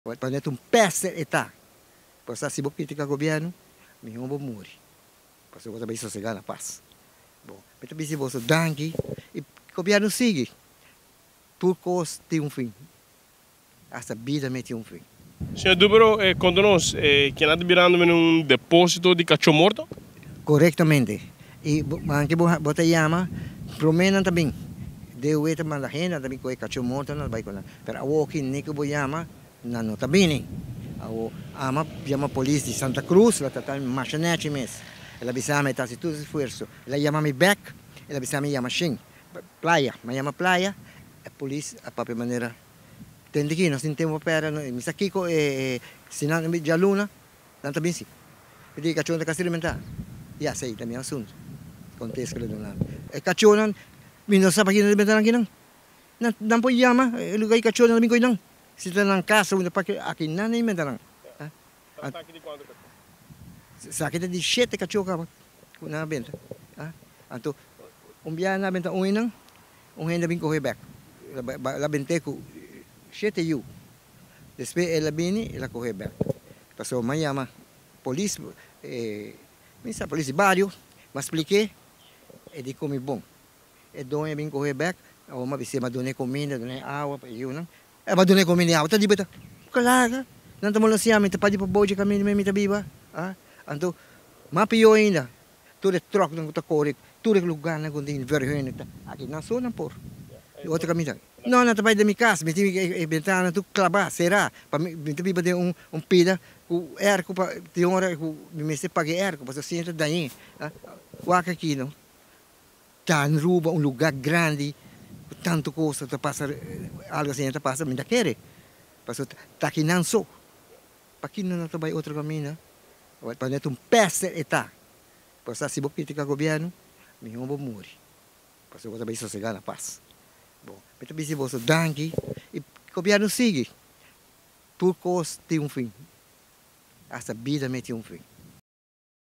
Quando é um peste está, pois se você critica o governo, me vou morrer. Pois eu também sossegar na paz. Bom, então se você dangue e o governo sigue, por causa tem fim. Essa vida tem fim. Senhor Dubro, conta-nos que nada virando num depósito de cachorro morto? Corretamente. E anche você chama, promena também. Deu eta manda renda também com o cachorro morto não vai com nada. Pero o que nem que vou chama, não tá bem. O ama chama a polícia de Santa Cruz, ela tá machinete mesmo. Ela avisa me tá se tudo esforço. Ela chama me back, ela avisa me chama Shin. Playa, me chama playa, a polícia a própria maneira. Tende que nós temos para me aqui com se não me de aluna, não tá bem sim. Pedi cachorro da casa alimentar. Ya sei também assunto. Acontece que lá. E cachorro não não sabe que não alimentar aqui não. Não pode chamar, lugar de cachorro não me cuidam. Se está na casa, onde para aqui não alimentar não. Aqui de quando? Sakit di 7 cachorro ka na benta. Anto dia na benta inang ainda bem correr back. La bente ko 7 yu. Después ela bini ela correr back. Passou manhã polícia misa polícia barrio, mas expliquei e di come bom. E doon bem correr back, o mabisi madone comida, done água para eu não. É madone comida água, tá di beta. Kalaga. Não tamo lá siya, mita pa di pa boje kami ni mita biba. Anto mapio ainda. Tudo troca não tá corre, tudo lugar na contém vergonha aqui na zona por. Outra camisa. Não, não trabalho da minha casa, me tive ventana tu clavar, será? Para me tive bater pila, o erco para tem hora que me se pague erco, para se entra daí. Waka aqui não. Tá em Ruba, lugar grande, tanto coisa, tá passa algo assim, tá passa, me dá querer. Passou tá aqui não sou. Para aqui não trabalho outra caminho. Quando é peste está, pois se você critica o governo, me vou morrer. Pois eu também sossegar na paz. Bom, então se você dangue e o governo sigue, por causa tem fim. Essa vida tem fim.